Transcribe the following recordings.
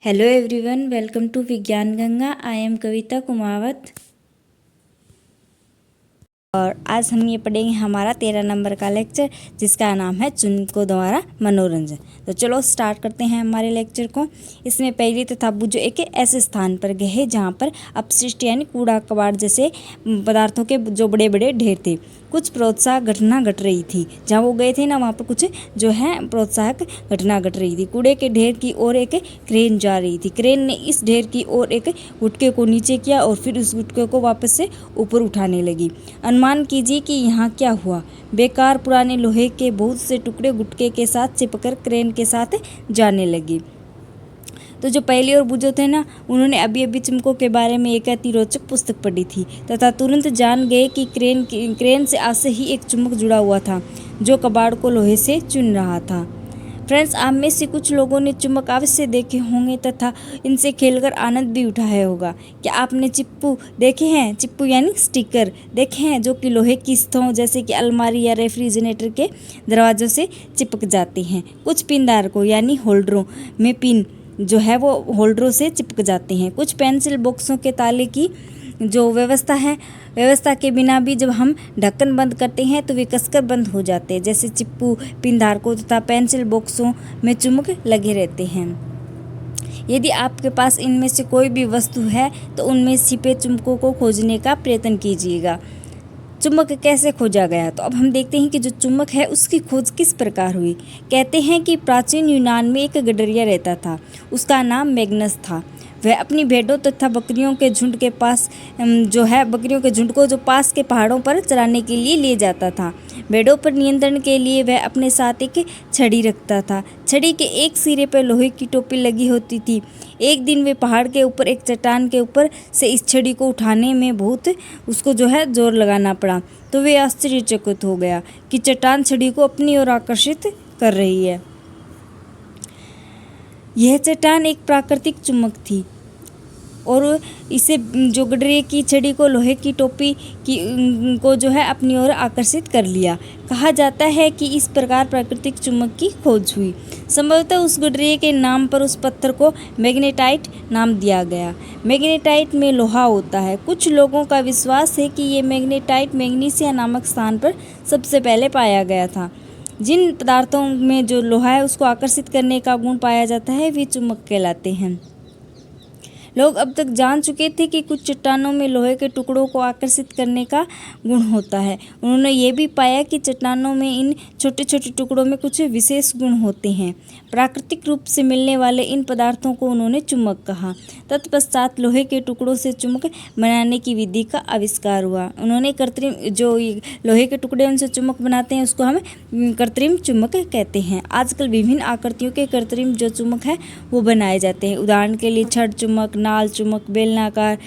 Hello everyone, welcome to विज्ञान Ganga. I am कविता कुमावत और आज हम ये पढ़ेंगे हमारा 13 नंबर का लेक्चर जिसका नाम है चुनकों द्वारा मनोरंजन। तो चलो स्टार्ट करते हैं हमारे लेक्चर को। इसमें पहली तथा बुझो एक ऐसे स्थान पर गए हैं जहाँ पर अपशिष्ट यानी कूड़ा कबाड़ जैसे पदार्थों के जो बड़े बड़े ढेर थे। कुछ प्रोत्साहक घटना घट रही थी। जहाँ वो गए थे ना, वहाँ पर कुछ जो है प्रोत्साहक घटना घट रही थी। कूड़े के ढेर की ओर एक क्रेन जा रही थी। क्रेन ने इस ढेर की ओर एक गुटके को नीचे किया और फिर उस गुटके को वापस से ऊपर उठाने लगी। अनुमान कीजिए कि यहाँ क्या हुआ। बेकार पुराने लोहे के बहुत से टुकड़े गुटके के साथ चिपकर क्रेन के साथ जाने लगे। तो जो पहली और बुझो थे ना, उन्होंने अभी अभी चुम्बकों के बारे में एक अति रोचक पुस्तक पढ़ी थी तथा तुरंत जान गए कि क्रेन से आज से ही एक चुम्बक जुड़ा हुआ था जो कबाड़ को लोहे से चुन रहा था। फ्रेंड्स, आप में से कुछ लोगों ने चुम्बक अवश्य देखे होंगे तथा इनसे खेलकर आनंद भी उठाया होगा। क्या आपने चिप्पू देखे हैं? चिप्पू यानी स्टिकर देखे हैं जो कि लोहे की स्तंभों जैसे कि अलमारी या रेफ्रिजरेटर के दरवाजों से चिपक जाते हैं। कुछ पिनदार को यानी होल्डरों में पिन जो है वो होल्डरों से चिपक जाते हैं। कुछ पेंसिल बॉक्सों के ताले की जो व्यवस्था के बिना भी जब हम ढक्कन बंद करते हैं तो वे कसकर बंद हो जाते हैं। जैसे चिप्पू, पिनधारकों तथा पेंसिल बॉक्सों में चुम्बक लगे रहते हैं। यदि आपके पास इनमें से कोई भी वस्तु है तो उनमें छिपे चुम्बकों को खोजने का प्रयत्न कीजिएगा। चुम्बक कैसे खोजा गया? तो अब हम देखते हैं कि जो चुम्बक है उसकी खोज किस प्रकार हुई। कहते हैं कि प्राचीन यूनान में एक गडरिया रहता था। उसका नाम मैग्नस था। वह अपनी भेड़ों तथा बकरियों के झुंड के पास बकरियों के झुंड को जो पास के पहाड़ों पर चराने के लिए ले जाता था। भेड़ों पर नियंत्रण के लिए वह अपने साथ एक छड़ी रखता था। छड़ी के एक सिरे पर लोहे की टोपी लगी होती थी। एक दिन वे पहाड़ के ऊपर एक चट्टान के ऊपर से इस छड़ी को उठाने में बहुत उसको जोर लगाना पड़ा। तो वे आश्चर्यचकित हो गया कि चट्टान छड़ी को अपनी ओर आकर्षित कर रही है। यह चट्टान एक प्राकृतिक चुम्बक थी और इसे जो गडरिये की छड़ी को लोहे की टोपी को अपनी ओर आकर्षित कर लिया। कहा जाता है कि इस प्रकार प्राकृतिक चुम्बक की खोज हुई। संभवतः उस गडरिये के नाम पर उस पत्थर को मैग्नेटाइट नाम दिया गया। मैग्नेटाइट में लोहा होता है। कुछ लोगों का विश्वास है कि ये मैग्नेटाइट मैग्नीशिया नामक स्थान पर सबसे पहले पाया गया था। जिन पदार्थों में जो लोहा है उसको आकर्षित करने का गुण पाया जाता है वे चुम्बक कहलाते हैं। लोग अब तक जान चुके थे कि कुछ चट्टानों में लोहे के टुकड़ों को आकर्षित करने का गुण होता है। उन्होंने ये भी पाया कि चट्टानों में इन छोटे छोटे टुकड़ों में कुछ विशेष गुण होते हैं। प्राकृतिक रूप से मिलने वाले इन पदार्थों को उन्होंने चुम्बक कहा। तत्पश्चात लोहे के टुकड़ों से चुम्बक बनाने की विधि का आविष्कार हुआ। उन्होंने कृत्रिम जो लोहे के टुकड़े उनसे चुम्बक बनाते हैं उसको हम कृत्रिम चुम्बक कहते हैं। आजकल विभिन्न आकृतियों के कृत्रिम जो चुम्बक है वो बनाए जाते हैं। उदाहरण के लिए छड़ चुम्बक, नाल चुम्बक, बेलनाकार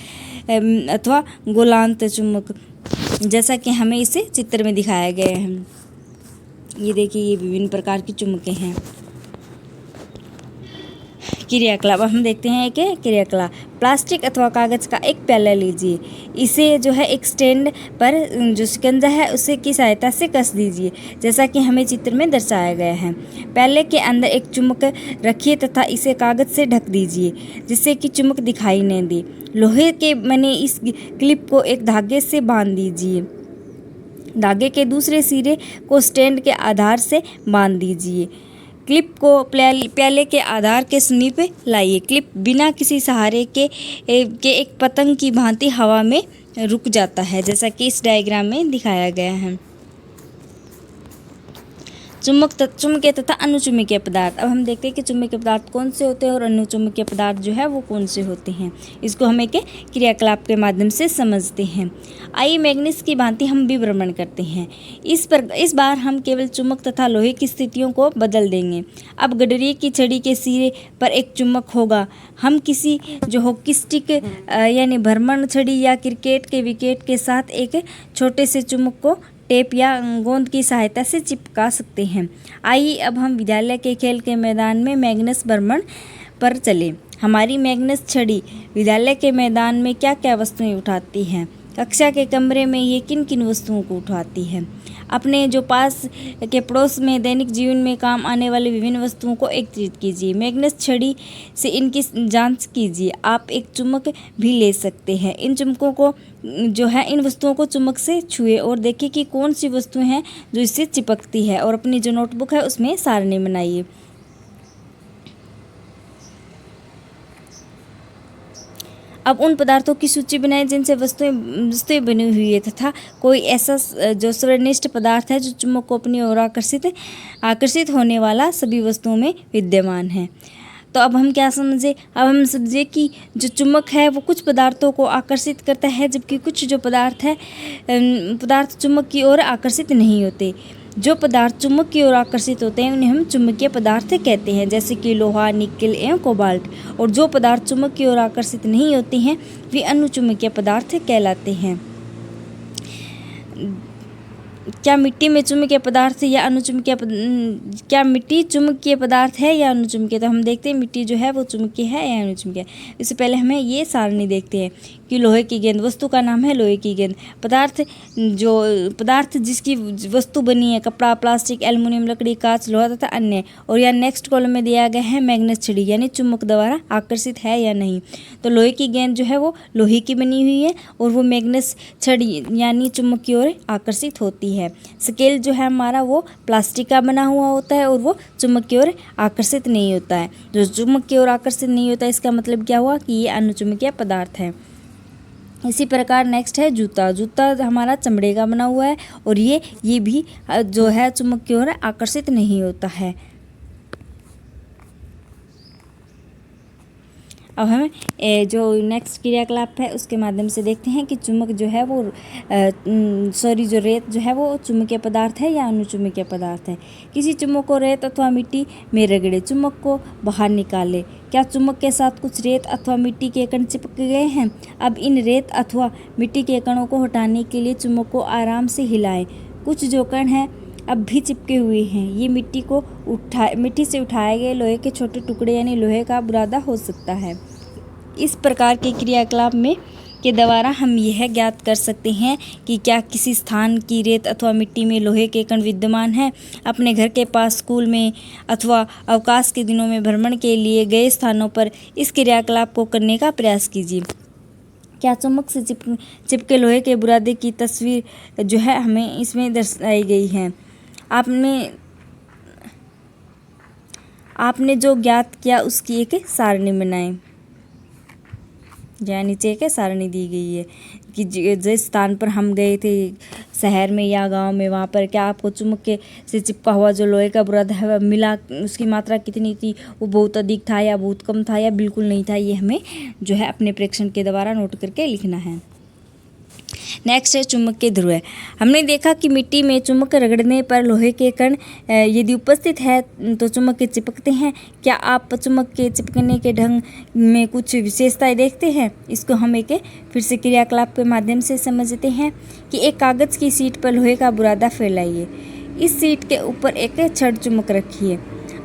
अथवा गोलांत चुम्बक, जैसा कि हमें इसे चित्र में दिखाया गया है। ये देखिए, ये विभिन्न प्रकार की चुम्बकें हैं। क्रियाकलाप हम देखते हैं कि क्रियाकलाप प्लास्टिक अथवा कागज़ का एक प्याला लीजिए। इसे एक स्टैंड पर जो शिकंजा है उसे की सहायता से कस दीजिए जैसा कि हमें चित्र में दर्शाया गया है। प्याले के अंदर एक चुम्बक रखिए तथा इसे कागज़ से ढक दीजिए जिससे कि चुम्बक दिखाई न दे। लोहे के बने इस क्लिप को एक धागे से बांध दीजिए। धागे के दूसरे सिरे को स्टैंड के आधार से बांध दीजिए। क्लिप को प्याले के आधार के समीप लाइए। क्लिप बिना किसी सहारे के एक पतंग की भांति हवा में रुक जाता है जैसा कि इस डायग्राम में दिखाया गया है। चुम्बकीय तथा अनुचुम्बकीय पदार्थ। अब हम देखते हैं कि चुम्बकीय पदार्थ कौन से होते हैं और अनुचुम्बकीय पदार्थ वो कौन से होते हैं। इसको हम एक क्रियाकलाप के माध्यम से समझते हैं। आइए मैग्नीस की भांति हम भी भ्रमण करते हैं। इस बार हम केवल चुम्बक तथा लोहे की स्थितियों को बदल देंगे। अब गडरिये की छड़ी के सिरे पर एक चुम्बक होगा। हम किसी हॉकी स्टिक यानी भ्रमण छड़ी या क्रिकेट के विकेट के साथ एक छोटे से चुम्बक को टेप या गोंद की सहायता से चिपका सकते हैं। आइए अब हम विद्यालय के खेल के मैदान में मैग्नस भ्रमण पर चलें। हमारी मैग्नस छड़ी विद्यालय के मैदान में क्या क्या वस्तुएं उठाती हैं? कक्षा के कमरे में ये किन किन वस्तुओं को उठाती है? अपने जो पास के पड़ोस में दैनिक जीवन में काम आने वाली विभिन्न वस्तुओं को एकत्रित कीजिए। मैग्नेस छड़ी से इनकी जांच कीजिए। आप एक चुम्बक भी ले सकते हैं। इन चुम्बकों को जो है इन वस्तुओं को चुम्बक से छुए और देखिए कि कौन सी वस्तुएं हैं जो इससे चिपकती है, और अपनी जो नोटबुक है उसमें सारणी बनाइए। अब उन पदार्थों की सूची बनाएं जिनसे वस्तुएं बनी हुई है तथा कोई ऐसा जो स्वनिष्ठ पदार्थ है जो चुम्बक को अपनी ओर आकर्षित होने वाला सभी वस्तुओं में विद्यमान है। तो अब हम क्या समझे? अब हम समझे कि जो चुम्बक है वो कुछ पदार्थों को आकर्षित करता है, जबकि कुछ जो पदार्थ चुम्बक की ओर आकर्षित नहीं होते। जो पदार्थ चुम्बक की ओर आकर्षित होते हैं उन्हें हम चुम्बकीय पदार्थ कहते हैं, जैसे कि लोहा, निकेल एवं कोबाल्ट। और जो पदार्थ चुम्बक की ओर आकर्षित नहीं होते हैं वे अनुचुम्बकीय पदार्थ कहलाते हैं। क्या मिट्टी में चुम्बकीय पदार्थ या अनुचुम्बकीय क्या मिट्टी चुम्बकीय पदार्थ है या अनुचुम्बकीय? तो हम देखते हैं मिट्टी जो है वो चुम्बकीय है या अनुचुम्बकीय। इससे पहले हमें ये सारणी देखते हैं कि लोहे की गेंद, वस्तु का नाम है लोहे की गेंद। पदार्थ जिसकी वस्तु बनी है कपड़ा, प्लास्टिक, एल्युमिनियम, लकड़ी, कांच, लोहा तथा अन्य। और यहाँ नेक्स्ट कॉलम में दिया गया है मैग्नेस छड़ी, यानी चुम्बक द्वारा आकर्षित है या नहीं। तो लोहे की गेंद जो है वो लोहे की बनी हुई है और वो मैग्नेस छड़ी यानी चुम्बक की ओर आकर्षित होती है। स्केल जो है हमारा वो प्लास्टिक का बना हुआ होता है और वो चुम्बक की ओर आकर्षित नहीं होता है। जो चुम्बक की ओर आकर्षित नहीं होता है इसका मतलब क्या हुआ कि ये अनुचुम्बकीय पदार्थ है। इसी प्रकार नेक्स्ट है जूता। जूता हमारा चमड़े का बना हुआ है और ये भी जो है चुम्बक की ओर आकर्षित नहीं होता है। अब हमें जो नेक्स्ट क्रियाकलाप है उसके माध्यम से देखते हैं कि चुम्बक जो है वो जो रेत जो है वो चुम्बकीय पदार्थ है या अनुचुम्बकीय पदार्थ है। किसी चुम्बक को रेत अथवा मिट्टी में रगड़े, चुम्बक को बाहर निकाले। क्या चुम्बक के साथ कुछ रेत अथवा मिट्टी के कण चिपक गए हैं? अब इन रेत अथवा मिट्टी के कणों को हटाने के लिए चुम्बक को आराम से हिलाएं। कुछ जो कण हैं अब भी चिपके हुए हैं, ये मिट्टी से उठाए गए लोहे के छोटे टुकड़े यानी लोहे का बुरादा हो सकता है। इस प्रकार के क्रियाकलाप के द्वारा हम यह ज्ञात कर सकते हैं कि क्या किसी स्थान की रेत अथवा मिट्टी में लोहे के कण विद्यमान हैं। अपने घर के पास, स्कूल में अथवा अवकाश के दिनों में भ्रमण के लिए गए स्थानों पर इस क्रियाकलाप को करने का प्रयास कीजिए। क्या चुम्बक से चिपके लोहे के बुरादे की तस्वीर जो है हमें इसमें दर्शाई गई है। आपने जो ज्ञात किया उसकी एक सारणी बनाएं। जहाँ नीचे एक सारणी दी गई है कि जिस स्थान पर हम गए थे शहर में या गांव में, वहाँ पर क्या आपको चुम्बक से चिपका हुआ जो लोहे का बुरादा है मिला, उसकी मात्रा कितनी थी, वो बहुत अधिक था या बहुत कम था या बिल्कुल नहीं था, ये हमें जो है अपने प्रेक्षण के द्वारा नोट करके लिखना है। नेक्स्ट है चुम्बक के ध्रुव। हमने देखा कि मिट्टी में चुम्बक रगड़ने पर लोहे के कण यदि उपस्थित है तो चुम्बक के चिपकते हैं। क्या आप चुम्बक के चिपकने के ढंग में कुछ विशेषताएं देखते हैं? इसको हम फिर से क्रियाकलाप के माध्यम से समझते हैं कि एक कागज़ की शीट पर लोहे का बुरादा फैलाइए। इस शीट के ऊपर एक छड़ चुम्बक रखिए।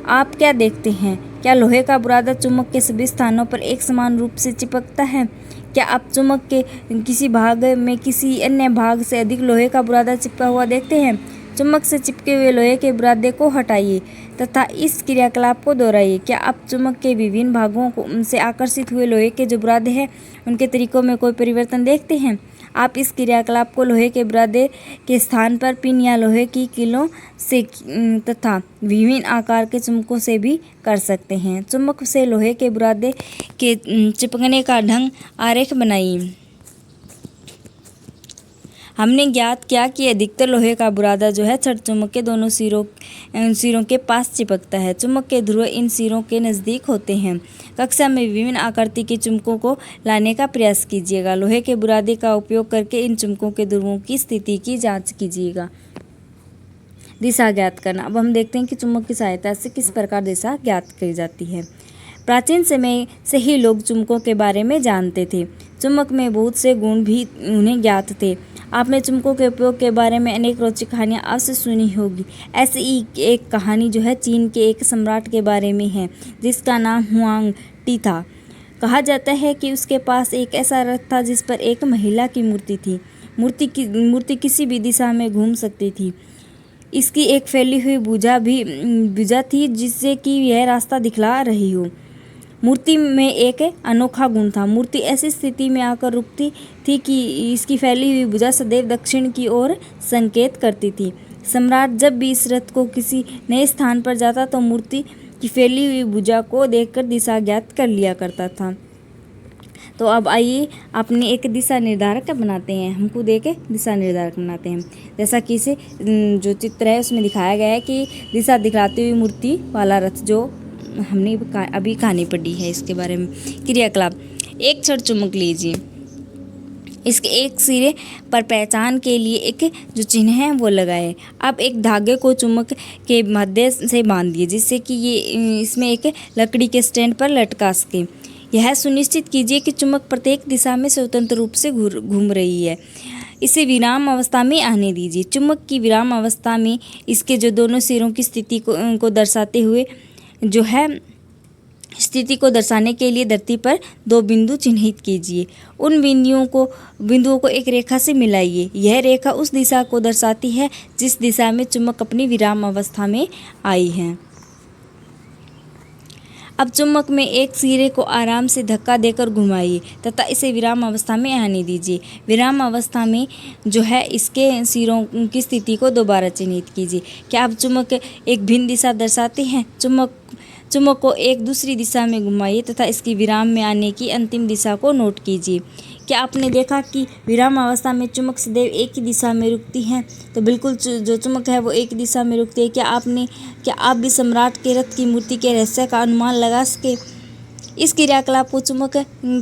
आप क्या देखते हैं? क्या लोहे का बुरादा चुम्बक के सभी स्थानों पर एक समान रूप से चिपकता है? क्या आप चुम्बक के किसी भाग में किसी अन्य भाग से अधिक लोहे का बुरादा चिपका हुआ देखते हैं? चुम्बक से चिपके हुए लोहे के बुरादे को हटाइए तथा इस क्रियाकलाप को दोहराइए। क्या आप चुम्बक के विभिन्न भागों से आकर्षित हुए लोहे के जो बुरादे हैं उनके तरीकों में कोई परिवर्तन देखते हैं? आप इस क्रियाकलाप को लोहे के बुरादे के स्थान पर पिन या लोहे की कीलों से तथा विभिन्न आकार के चुम्बकों से भी कर सकते हैं। चुम्बक से लोहे के बुरादे के चिपकने का ढंग आरेख बनाइए। हमने ज्ञात किया कि अधिकतर लोहे का बुरादा जो है छड़ चुम्बक के दोनों सिरों के पास चिपकता है। चुम्बक के ध्रुव इन सिरों के नज़दीक होते हैं। कक्षा में विभिन्न आकृति के चुम्बकों को लाने का प्रयास कीजिएगा। लोहे के बुरादे का उपयोग करके इन चुम्बकों के ध्रुवों की स्थिति की जांच कीजिएगा। दिशा ज्ञात करना। अब हम देखते हैं कि चुम्बक की सहायता से किस प्रकार दिशा ज्ञात की जाती है। प्राचीन समय से ही लोग चुम्बकों के बारे में जानते थे। चुम्बक में बहुत से गुण भी उन्हें ज्ञात थे। आपने चुम्बकों के उपयोग के बारे में अनेक रोचक कहानियाँ अवश्य सुनी होगी। ऐसी ही एक कहानी जो है चीन के एक सम्राट के बारे में है जिसका नाम हुआंग टी था। कहा जाता है कि उसके पास एक ऐसा रथ था जिस पर एक महिला की मूर्ति थी। मूर्ति किसी भी दिशा में घूम सकती थी। इसकी एक फैली हुई भुजा थी जिससे कि यह रास्ता दिखला रही हो। मूर्ति में एक अनोखा गुण था। मूर्ति ऐसी स्थिति में आकर रुकती थी कि इसकी फैली हुई भुजा सदैव दक्षिण की ओर संकेत करती थी। सम्राट जब भी इस रथ को किसी नए स्थान पर जाता तो मूर्ति की फैली हुई भुजा को देखकर दिशा ज्ञात कर लिया करता था। तो अब आइए अपने एक दिशा निर्धारक बनाते हैं। हम खुद एक दिशा निर्धारक बनाते हैं। जैसा कि इसे जो चित्र है उसमें दिखाया गया है कि दिशा दिखलाती हुई मूर्ति वाला रथ, जो हमने अभी कहानी पढ़ी है इसके बारे में। क्रियाकलाप, एक छड़ चुम्बक लीजिए, इसके एक सिरे पर पहचान के लिए एक जो चिन्ह है वो लगाए। अब एक धागे को चुम्बक के मध्य से बांधिए जिससे कि ये इसमें एक लकड़ी के स्टैंड पर लटका सके। यह सुनिश्चित कीजिए कि चुम्बक प्रत्येक दिशा में स्वतंत्र रूप से घूम रही है। इसे विराम अवस्था में आने दीजिए। चुम्बक की विराम अवस्था में इसके जो दोनों सिरों की स्थिति को दर्शाते हुए जो है स्थिति को दर्शाने के लिए धरती पर 2 बिंदु चिन्हित कीजिए। उन बिंदुओं को एक रेखा से मिलाइए। यह रेखा उस दिशा को दर्शाती है जिस दिशा में चुम्बक अपनी विराम अवस्था में आई है। अब चुम्बक में एक सिरे को आराम से धक्का देकर घुमाइए तथा इसे विराम अवस्था में आने दीजिए। विराम अवस्था में जो है इसके सिरों की स्थिति को दोबारा चिन्हित कीजिए। क्या अब चुम्बक एक भिन्न दिशा दर्शाते हैं? चुम्बक को एक दूसरी दिशा में घुमाइए तथा इसकी विराम में आने की अंतिम दिशा को नोट कीजिए। क्या आपने देखा कि विराम अवस्था में चुम्बक सदैव एक ही दिशा में रुकती है? तो बिल्कुल जो चुम्बक है वो एक दिशा में रुकती है। क्या आप भी सम्राट के रथ की मूर्ति के रहस्य का अनुमान लगा सके? इस क्रियाकलाप को चुम्बक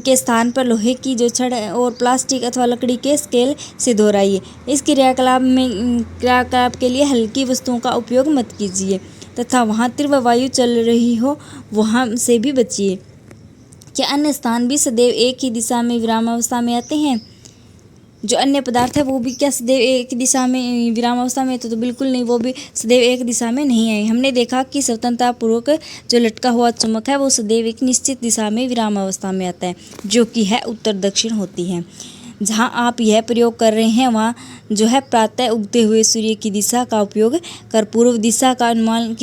के स्थान पर लोहे की जो छड़ और प्लास्टिक अथवा लकड़ी के स्केल से दोहराइए। इस क्रियाकलाप के लिए हल्की वस्तुओं का उपयोग मत कीजिए तथा वहाँ तीव्र वायु चल रही हो वहाँ से भी बचिए। क्या अन्य स्थान भी सदैव एक ही दिशा में विराम अवस्था में आते हैं? जो अन्य पदार्थ है वो भी क्या सदैव एक दिशा में विराम अवस्था में? तो बिल्कुल नहीं, वो भी सदैव एक दिशा में नहीं आए। हमने देखा कि स्वतंत्रता पूर्वक जो लटका हुआ चुम्बक है वो सदैव एक निश्चित दिशा में विराम अवस्था में आता है, जो कि है उत्तर दक्षिण होती है। जहाँ आप यह प्रयोग कर रहे हैं वहाँ जो है प्रातः उगते हुए सूर्य की दिशा का उपयोग कर पूर्व दिशा का अनुमान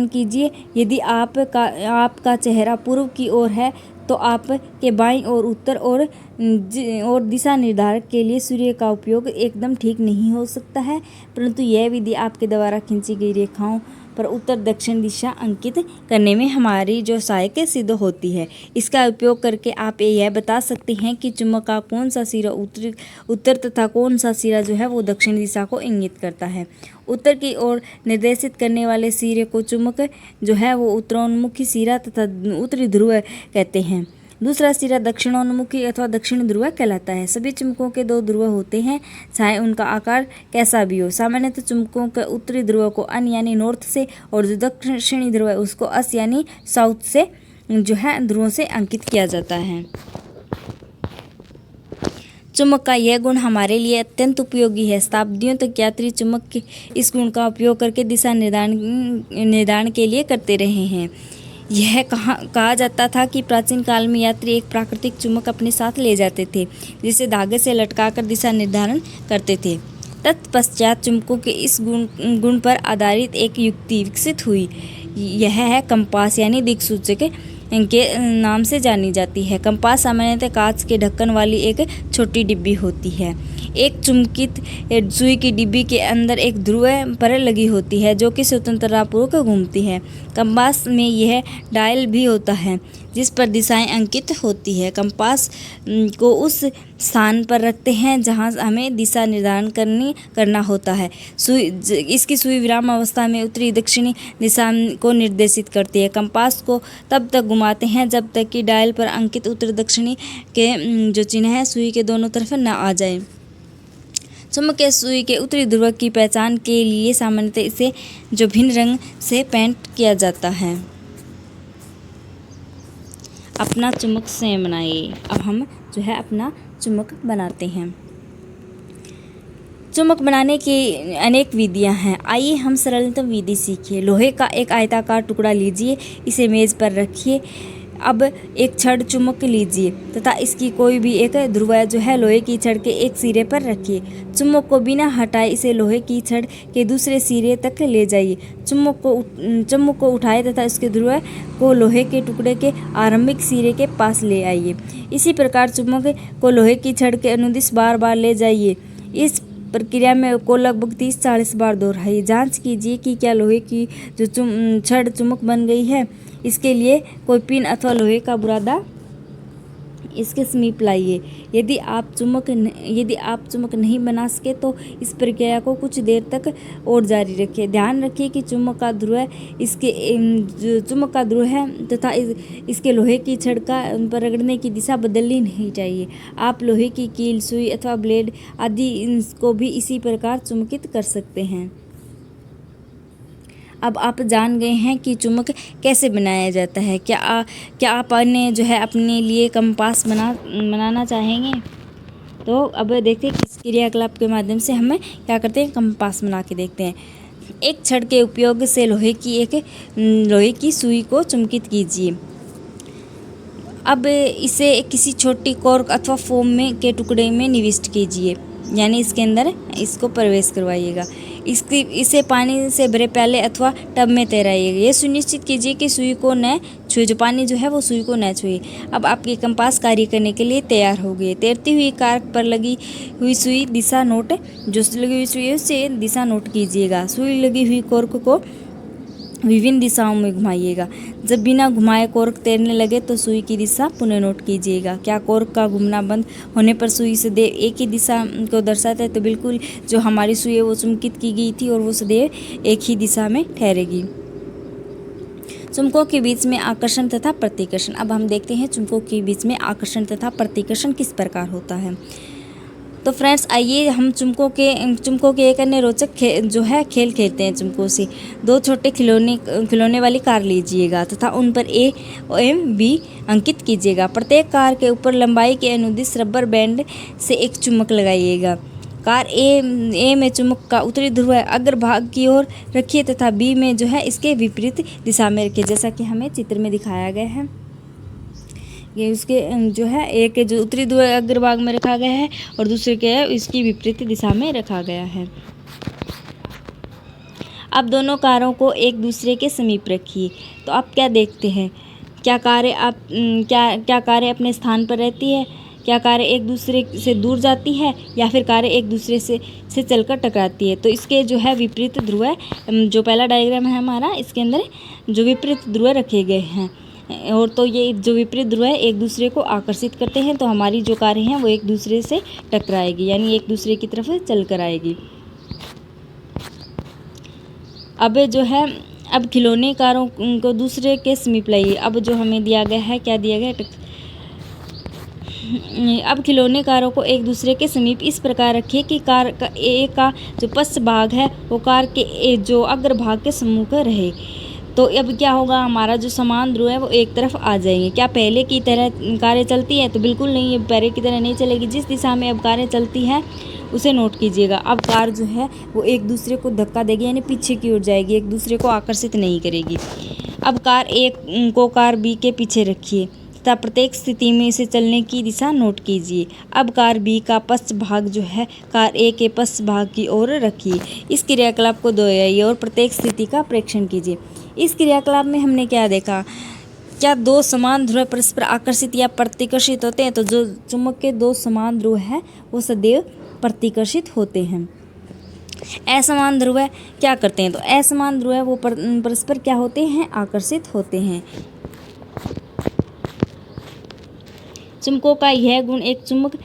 कीजिए। यदि आपका चेहरा पूर्व की ओर है तो आपके बाईं ओर उत्तर और दिशा निर्धारक के लिए सूर्य का उपयोग एकदम ठीक नहीं हो सकता है, परंतु यह विधि आपके द्वारा खींची गई रेखाओं पर उत्तर दक्षिण दिशा अंकित करने में हमारी जो सहायक सिद्ध होती है। इसका उपयोग करके आप यह बता सकते हैं कि चुम्बक का कौन सा सिरा उत्तर तथा कौन सा सिरा जो है वो दक्षिण दिशा को इंगित करता है। उत्तर की ओर निर्देशित करने वाले सिरे को चुम्बक जो है वो उत्तरोन्मुखी सिरा तथा उत्तरी ध्रुव कहते हैं। दूसरा सिरा दक्षिणोन्मुखी अथवा दक्षिण ध्रुव कहलाता है। सभी चुम्बकों के 2 ध्रुव होते हैं, चाहे उनका आकार कैसा भी हो। सामान्यतः चुम्बकों के उत्तरी ध्रुव को अन यानी नॉर्थ से और जो दक्षिणी ध्रुव है उसको अस यानी साउथ से जो है ध्रुवों से अंकित किया जाता है। चुम्बक का यह गुण हमारे लिए अत्यंत उपयोगी है। शताब्दियों तक यात्री चुम्बक के इस गुण का उपयोग करके दिशा निर्धारण के लिए करते रहे हैं। यह कहा जाता था कि प्राचीन काल में यात्री एक प्राकृतिक चुम्बक अपने साथ ले जाते थे जिसे धागे से लटकाकर दिशा निर्धारण करते थे। तत्पश्चात चुम्बकों के इस गुण पर आधारित एक युक्ति विकसित हुई। यह है कंपास यानी दिक्सूचक के नाम से जानी जाती है। कंपास सामान्यतः कांच के ढक्कन वाली एक छोटी डिब्बी होती है। एक चुम्बकित सुई की डिब्बी के अंदर एक ध्रुव पर लगी होती है जो कि स्वतंत्रतापूर्वक घूमती है। कंपास में यह डायल भी होता है जिस पर दिशाएं अंकित होती है। कंपास को उस स्थान पर रखते हैं जहां हमें दिशा निर्धारण करना होता है। इसकी सुई विराम अवस्था में उत्तरी दक्षिणी दिशा को निर्देशित करती है। कंपास को तब तक घुमाते हैं जब तक कि डायल पर अंकित उत्तर दक्षिणी के जो चिन्ह है सुई के दोनों तरफ न आ जाए। चुम्बक के सुई के उत्तरी ध्रुव की पहचान के लिए सामान्यतः इसे जो भिन्न रंग से पेंट किया जाता है। अपना चुम्बक स्वयं बनाइए। अब हम जो है अपना चुम्बक बनाते हैं। चुम्बक बनाने की अनेक विधियां हैं। आइए हम सरलतम विधि सीखें। लोहे का एक आयताकार टुकड़ा लीजिए, इसे मेज पर रखिए। अब एक छड़ चुम्बक लीजिए तथा इसकी कोई भी एक ध्रुव जो है लोहे की छड़ के एक सिरे पर रखिए। चुम्बक को बिना हटाए इसे लोहे की छड़ के दूसरे सिरे तक ले जाइए। चुम्बक को उठाए तथा इसके ध्रुव को लोहे के टुकड़े के आरंभिक सिरे के पास ले आइए। इसी प्रकार चुम्बक को लोहे की छड़ के अनुदिश बार बार ले जाइए। इस प्रक्रिया में को लगभग 30-40 बार दोहराइए। जांच कीजिए कि क्या लोहे की जो छड़ चुम्बक बन गई है। इसके लिए कोई पिन अथवा लोहे का बुरादा इसके समीप लाइए। यदि आप चुम्बक नहीं बना सके तो इस प्रक्रिया को कुछ देर तक और जारी रखिए। ध्यान रखिए कि चुम्बक का ध्रुव है तथा इसके लोहे की छड़ का पर रगड़ने की दिशा बदलनी नहीं चाहिए। आप लोहे की कील, सुई अथवा ब्लेड आदि को भी इसी प्रकार चुम्बकित कर सकते हैं। अब आप जान गए हैं कि चुम्बक कैसे बनाया जाता है। क्या आप अपने लिए कंपास बनाना चाहेंगे? तो अब देखते हैं किस क्रियाकलाप के माध्यम से हमें क्या करते हैं, कंपास बना के देखते हैं। एक छड़ के उपयोग से लोहे की सुई को चुम्बकित कीजिए। अब इसे किसी छोटी कॉर्क अथवा फोम के टुकड़े में निविष्ट कीजिए, यानी इसके अंदर इसको प्रवेश करवाइएगा। इसे पानी से भरे प्याले अथवा टब में तैराइएगा। ये सुनिश्चित कीजिए कि सुई को न छुए, जो पानी जो है वो सुई को न छुए। अब आपकी कंपास कार्य करने के लिए तैयार हो गई। तैरती हुई कार्क पर लगी हुई सुई दिशा नोट उससे दिशा नोट कीजिएगा। सुई लगी हुई कॉर्क को विभिन्न दिशाओं में घुमाइएगा। जब बिना घुमाए कॉर्क तैरने लगे तो सुई की दिशा पुनः नोट कीजिएगा। क्या कॉर्क का घूमना बंद होने पर सुई सदैव एक ही दिशा को दर्शाता है? तो बिल्कुल, जो हमारी सुई है वो चुम्बकित की गई थी और वो सदैव एक ही दिशा में ठहरेगी। चुम्बकों के बीच में आकर्षण तथा प्रतिकर्षण। अब हम देखते हैं चुम्बकों के बीच में आकर्षण तथा प्रतिकर्षण किस प्रकार होता है। तो फ्रेंड्स, आइए हम चुम्बकों के एक अन्य रोचक खेल खेलते हैं। चुम्बकों से 2 छोटे खिलौने वाली कार लीजिएगा तथा उन पर A एवं B अंकित कीजिएगा। प्रत्येक कार के ऊपर लंबाई के अनुदिश रबर बैंड से एक चुम्बक लगाइएगा। कार ए में चुम्बक का उत्तरी ध्रुव अग्रभाग की ओर रखिए तथा B में इसके विपरीत दिशा में रखिए, जैसा कि हमें चित्र में दिखाया गया है। ये उसके एक जो उत्तरी ध्रुव अग्रभाग में रखा गया है और दूसरे के इसकी विपरीत दिशा में रखा गया है। अब दोनों कारों को एक दूसरे के समीप रखिए। तो आप क्या देखते हैं, क्या कारें अपने स्थान पर रहती है? क्या कारें एक दूसरे से दूर जाती है या फिर कारें एक दूसरे से चलकर टकराती है? तो इसके विपरीत ध्रुव जो पहला डायग्राम है हमारा, इसके अंदर जो विपरीत ध्रुव रखे गए हैं और तो ये जो विपरीत ध्रुव है एक दूसरे को आकर्षित करते हैं। तो हमारी जो कारें हैं वो एक दूसरे से टकराएगी, यानी एक दूसरे की तरफ चल कर आएगी। अब खिलौने कारों को दूसरे के समीप लाइए। अब जो हमें दिया गया है, क्या दिया गया है, अब खिलौने कारों को एक दूसरे के समीप इस प्रकार रखिए कि कार का ए का जो पश्च भाग है वो कार के जो अग्रभाग के सम्मुख रहे। तो अब क्या होगा, हमारा जो समान ध्रुव है वो एक तरफ आ जाएंगे। क्या पहले की तरह कारें चलती है? तो बिल्कुल नहीं, ये पहले की तरह नहीं चलेगी। जिस दिशा में अब कारें चलती हैं उसे नोट कीजिएगा। अब कार वो एक दूसरे को धक्का देगी, यानी पीछे की ओर जाएगी, एक दूसरे को आकर्षित नहीं करेगी। अब कार ए को कार बी के पीछे रखिए तथा प्रत्येक स्थिति में इसे चलने की दिशा नोट कीजिए। अब कार बी का पश्च भाग कार ए के पश्च भाग की ओर रखिए। इस क्रियाकलाप को दोहराइए और प्रत्येक स्थिति का प्रेक्षण कीजिए। इस क्रियाकलाप में हमने क्या देखा, क्या 2 समान ध्रुव परस्पर आकर्षित या प्रतिकर्षित होते हैं? तो जो चुम्बक के 2 समान ध्रुव हैं वो सदैव प्रतिकर्षित होते हैं। असमान ध्रुव क्या करते हैं? तो असमान ध्रुव वो परस्पर क्या होते हैं, आकर्षित होते हैं। चुम्बकों का यह गुण एक चुम्बक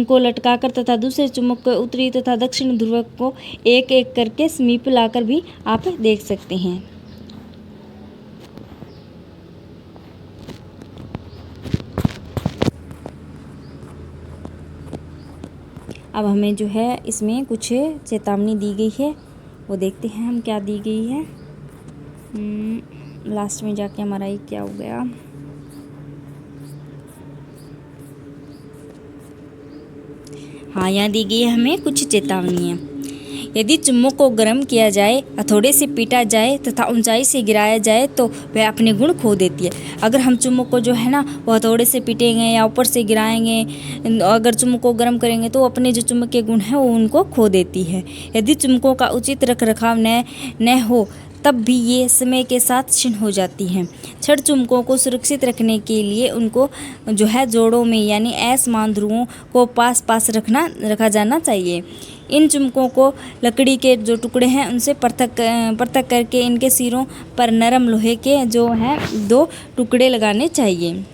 को लटकाकर तथा दूसरे चुम्बक के उत्तरी तथा दक्षिण ध्रुव को एक एक करके समीप लाकर भी आप देख सकते हैं। अब हमें इसमें कुछ चेतावनी दी गई है, वो देखते हैं हम क्या दी गई है। लास्ट में जाके हमारा ये क्या हो गया, हाँ, यहाँ दी गई है हमें कुछ चेतावनियाँ। यदि चुम्बक को गर्म किया जाए, हथौड़े से पीटा जाए तथा ऊंचाई से गिराया जाए तो वह अपने गुण खो देती है। अगर हम चुम्बक को जो है ना वो हथौड़े से पीटेंगे या ऊपर से गिराएंगे, अगर चुम्बक को गर्म करेंगे तो अपने जो चुम्बक के गुण हैं वो उनको खो देती है। यदि चुम्बकों का उचित रखरखाव न हो तब भी ये समय के साथ क्षीण हो जाती हैं। छड़ चुम्बकों को सुरक्षित रखने के लिए उनको जो है जोड़ों में यानी असमान ध्रुवों को पास रखा जाना चाहिए। इन चुम्बकों को लकड़ी के जो टुकड़े हैं उनसे पृथक करके इनके सिरों पर नरम लोहे के जो हैं 2 टुकड़े लगाने चाहिए।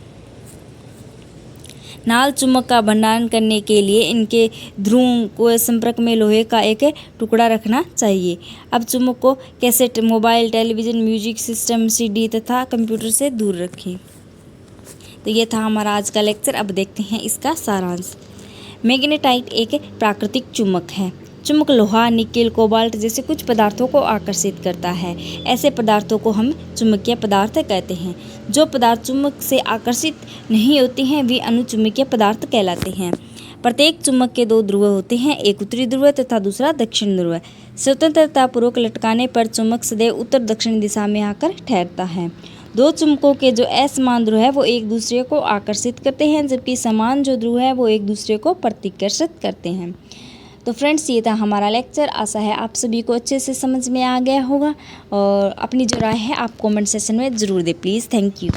नाल चुम्बक का भंडारण करने के लिए इनके ध्रुवों को संपर्क में लोहे का एक टुकड़ा रखना चाहिए। अब चुम्बक को cassette, mobile, television, music system, CD तथा कंप्यूटर से दूर रखें। तो ये था हमारा आज का लेक्चर। अब देखते हैं इसका सारांश। मैग्नेटाइट एक प्राकृतिक चुम्बक है। चुम्बक लोहा, निकेल, कोबाल्ट जैसे कुछ पदार्थों को आकर्षित करता है। ऐसे पदार्थों को हम चुम्बकीय पदार्थ कहते हैं। जो पदार्थ चुम्बक से आकर्षित नहीं होते हैं वे अनुचुम्बकीय पदार्थ कहलाते हैं। प्रत्येक चुम्बक के 2 ध्रुव होते हैं, एक उत्तरी ध्रुव तथा दूसरा दक्षिण ध्रुव। स्वतंत्रतापूर्वक लटकाने पर चुम्बक सदैव उत्तर दक्षिण दिशा में आकर ठहरता है। 2 चुम्बकों के जो असमान ध्रुव है वो एक दूसरे को आकर्षित करते हैं, जबकि समान जो ध्रुव है वो एक दूसरे को प्रतिकर्षित करते हैं। तो फ्रेंड्स, ये था हमारा लेक्चर। आशा है आप सभी को अच्छे से समझ में आ गया होगा और अपनी जो राय है आप कमेंट सेक्शन में ज़रूर दें प्लीज़। Thank you.